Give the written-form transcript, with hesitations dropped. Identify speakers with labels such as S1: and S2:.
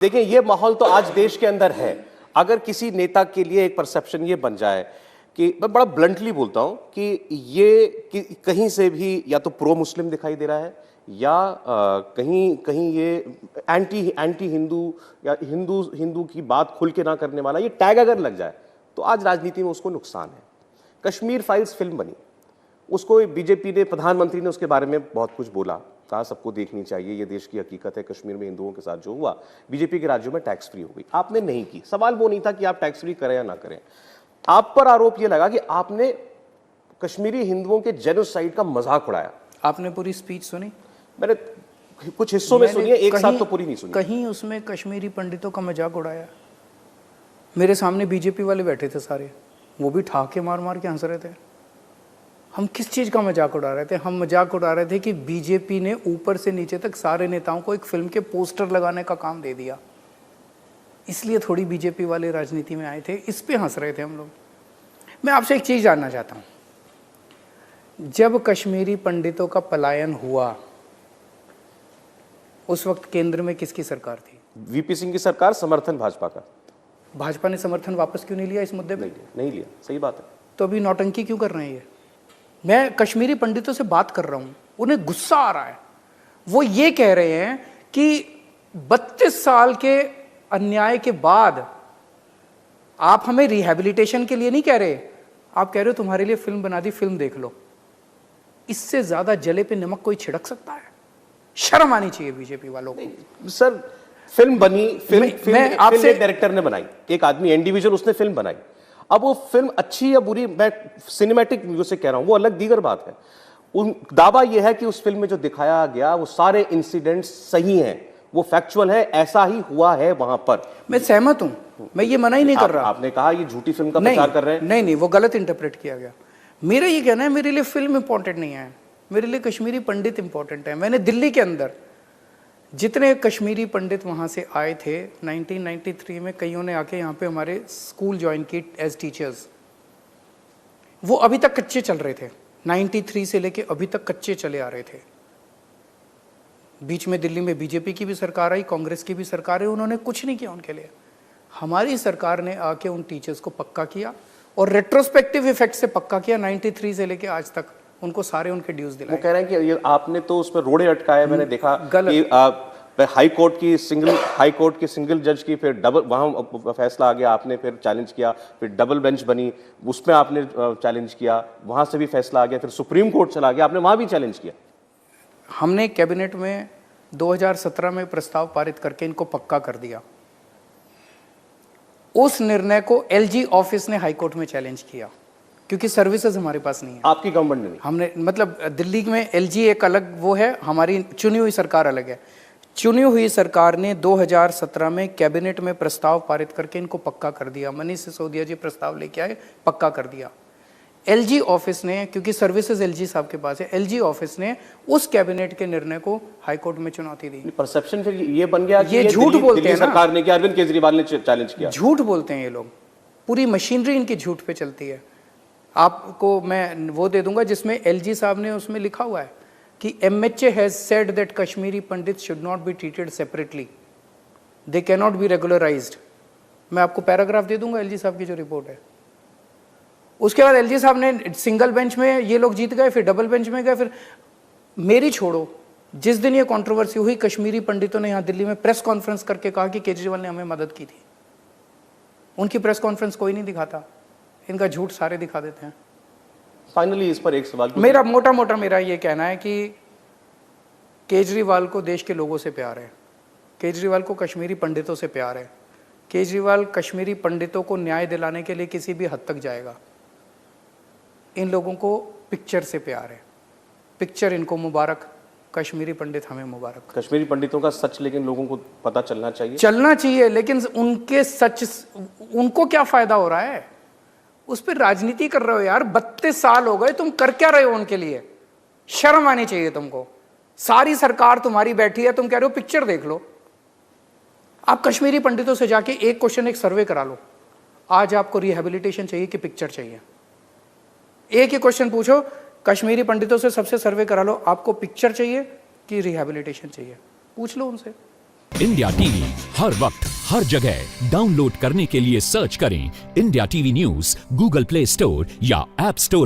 S1: देखिए, ये माहौल तो आज देश के अंदर है। अगर किसी नेता के लिए एक परसेप्शन ये बन जाए कि मैं बड़ा ब्लंटली बोलता हूं कि कहीं से भी या तो प्रो मुस्लिम दिखाई दे रहा है या कहीं कहीं ये एंटी हिंदू या हिंदू की बात खुल के ना करने वाला, ये टैग अगर लग जाए तो आज राजनीति में उसको नुकसान है। कश्मीर फाइल्स फिल्म बनी, उसको बीजेपी ने, प्रधानमंत्री ने उसके बारे में बहुत कुछ बोला, कहा सबको देखनी चाहिए, ये देश की हकीकत है, कश्मीर में हिंदुओं के साथ जो हुआ। बीजेपी के राज्यों में टैक्स फ्री हो गई, आपने नहीं की। सवाल वो नहीं था कि आप टैक्स फ्री करें या ना करें, आप पर आरोप ये लगा कि आपने कश्मीरी हिंदुओं के जेनोसाइड का मजाक उड़ाया।
S2: आपने पूरी स्पीच सुनी?
S1: मैंने कुछ हिस्सों में सुनी है, एक साथ तो पूरी नहीं सुनी।
S2: कहीं उसमें कश्मीरी पंडितों का मजाक उड़ाया? मेरे सामने बीजेपी वाले बैठे थे सारे, वो भी ठहाके मार मार के हंस रहे थे। हम किस चीज़ का मजाक उड़ा रहे थे? हम मजाक उड़ा रहे थे कि बीजेपी ने ऊपर से नीचे तक सारे नेताओं को एक फिल्म के पोस्टर लगाने का काम दे दिया, इसलिए थोड़ी बीजेपी वाले राजनीति में आए थे, इस पे हंस रहे थे हम लोग। मैं आपसे एक चीज़ जानना चाहता हूँ, जब कश्मीरी पंडितों का पलायन हुआ उस वक्त केंद्र में किसकी सरकार थी?
S1: वीपी सिंह की सरकार, समर्थन भाजपा का।
S2: भाजपा ने समर्थन वापस क्यों नहीं लिया इस मुद्दे पे?
S1: नहीं लिया, सही बात है।
S2: तो अभी नौटंकी क्यों कर रहे हैं ये? मैं कश्मीरी पंडितों से बात कर रहा हूं, उन्हें गुस्सा आ रहा है। वो ये कह रहे हैं कि 32 साल के अन्याय के बाद आप हमें रिहैबिलिटेशन के लिए नहीं कह रहे, आप कह रहे हो तुम्हारे लिए फिल्म बना दी, फिल्म देख लो। इससे ज्यादा जले पे नमक कोई छिड़क सकता है? शर्म आनी चाहिए बीजेपी वालों को।
S1: सर, फिल्म बनी, फिल्म
S2: आपसे
S1: डायरेक्टर ने बनाई, एक आदमी इंडिविजुअल, उसने फिल्म बनाई। अब वो फिल्म अच्छी या बुरी, मैं सिनेमैटिक व्यू से कह रहा हूं, वो अलग दीगर बात है। उन दावा यह है कि उस फिल्म में जो दिखाया गया वो सारे इंसिडेंट्स सही हैं, वो फैक्चुअल है, ऐसा ही हुआ है वहां पर।
S2: मैं सहमत हूं, मैं ये मना ही नहीं कर रहा।
S1: आपने कहा ये झूठी फिल्म का प्रचार कर रहे हैं।
S2: नहीं, वो गलत इंटरप्रेट किया गया। मेरा ये कहना है, मेरे लिए फिल्म इंपॉर्टेंट नहीं है, मेरे लिए कश्मीरी पंडित इंपॉर्टेंट है। मैंने दिल्ली के अंदर जितने कश्मीरी पंडित वहाँ से आए थे 1993 में, कईयों ने आके यहाँ पे हमारे स्कूल ज्वाइन की एज टीचर्स, वो अभी तक कच्चे चल रहे थे। 93 से लेके अभी तक कच्चे चले आ रहे थे। बीच में दिल्ली में बीजेपी की भी सरकार आई, कांग्रेस की भी सरकार है, उन्होंने कुछ नहीं किया उनके लिए। हमारी सरकार ने आके उन टीचर्स को पक्का किया और रेट्रोस्पेक्टिव इफेक्ट से पक्का किया। 93 से लेके आज तक उनको सारे उनके ड्यूज दिलाए।
S1: वो कह रहे हैं कि ये आपने तो उसमें रोड़े अटकाए, मैंने देखा कि हाई कोर्ट की सिंगल जज की फिर डबल, वहां फैसला आ गया, आपने फिर चैलेंज किया, फिर डबल बेंच बनी, उसमें आपने चैलेंज किया, वहां से भी फैसला आ गया, फिर सुप्रीम कोर्ट चला गया, आपने वहां भी चैलेंज किया।
S2: हमने कैबिनेट में 2017 में प्रस्ताव पारित करके इनको पक्का कर दिया। उस निर्णय को एलजी ऑफिस ने हाई कोर्ट में चैलेंज किया, क्योंकि सर्विसेज हमारे पास नहीं है।
S1: आपकी गवर्नमेंट ने?
S2: हमने, मतलब दिल्ली में एलजी एक अलग वो है, हमारी चुनी हुई सरकार अलग है। चुनी हुई सरकार ने 2017 में कैबिनेट में प्रस्ताव पारित करके इनको पक्का कर दिया। मनीष सिसोदिया जी प्रस्ताव लेके आए, पक्का कर दिया। एलजी ऑफिस ने, क्योंकि सर्विसेज एलजी साहब के पास है, एलजी ऑफिस ने उस कैबिनेट के निर्णय को हाई कोर्ट में चुनौती दी।
S1: परसेप्शन फिर ये बन गया कि
S2: ये झूठ बोलते हैं ना,
S1: सरकार ने, कि अरविंद केजरीवाल ने चैलेंज किया।
S2: झूठ बोलते हैं ये लोग, पूरी मशीनरी इनकी झूठ पे चलती है। आपको मैं वो दे दूंगा जिसमें एलजी साहब ने, उसमें लिखा हुआ है कि MHA has said that Kashmiri Pandit should not be treated separately, they can not be regularised. मैं आपको पैराग्राफ दे दूंगा एलजी साहब की जो रिपोर्ट है। उसके बाद एलजी साहब ने सिंगल बेंच में, ये लोग जीत गए, फिर डबल बेंच में गए, फिर मेरी छोड़ो, जिस दिन ये कंट्रोवर्सी हुई, कश्मीरी पंडितों ने यहाँ दिल्ली में प्रेस कॉन्फ्रेंस करके कहा कि केजरीवाल ने हमें मदद की थी। उनकी प्रेस कॉन्फ्रेंस कोई नहीं दिखाता, इनका झूठ सारे दिखा देते हैं।
S1: फाइनली इस पर एक सवाल,
S2: मेरा मोटा मेरा ये कहना है कि केजरीवाल को देश के लोगों से प्यार है, केजरीवाल को कश्मीरी पंडितों से प्यार है, केजरीवाल कश्मीरी पंडितों को न्याय दिलाने के लिए किसी भी हद तक जाएगा। इन लोगों को पिक्चर से प्यार है, पिक्चर इनको मुबारक, कश्मीरी पंडित हमें मुबारक।
S1: कश्मीरी पंडितों का सच लेकिन लोगों को पता चलना
S2: चाहिए, लेकिन उनके सच, उनको क्या फायदा हो रहा है? उस पर राजनीति कर रहे हो यार। 32 साल हो गए, तुम कर क्या रहे हो उनके लिए? शर्म आनी चाहिए तुमको। सारी सरकार तुम्हारी बैठी है, तुम कह रहे हो पिक्चर देख लो। आप कश्मीरी पंडितों से जाके एक क्वेश्चन, एक सर्वे करा लो, आज आपको रिहैबिलिटेशन चाहिए कि पिक्चर चाहिए? एक ही क्वेश्चन पूछो कश्मीरी पंडितों से, सबसे सर्वे करा लो, आपको पिक्चर चाहिए कि रिहैबिलिटेशन चाहिए? पूछ लो उनसे।
S3: इंडिया टीवी हर वक्त हर जगह डाउनलोड करने के लिए सर्च करें India TV news Google play store या ऐप स्टोर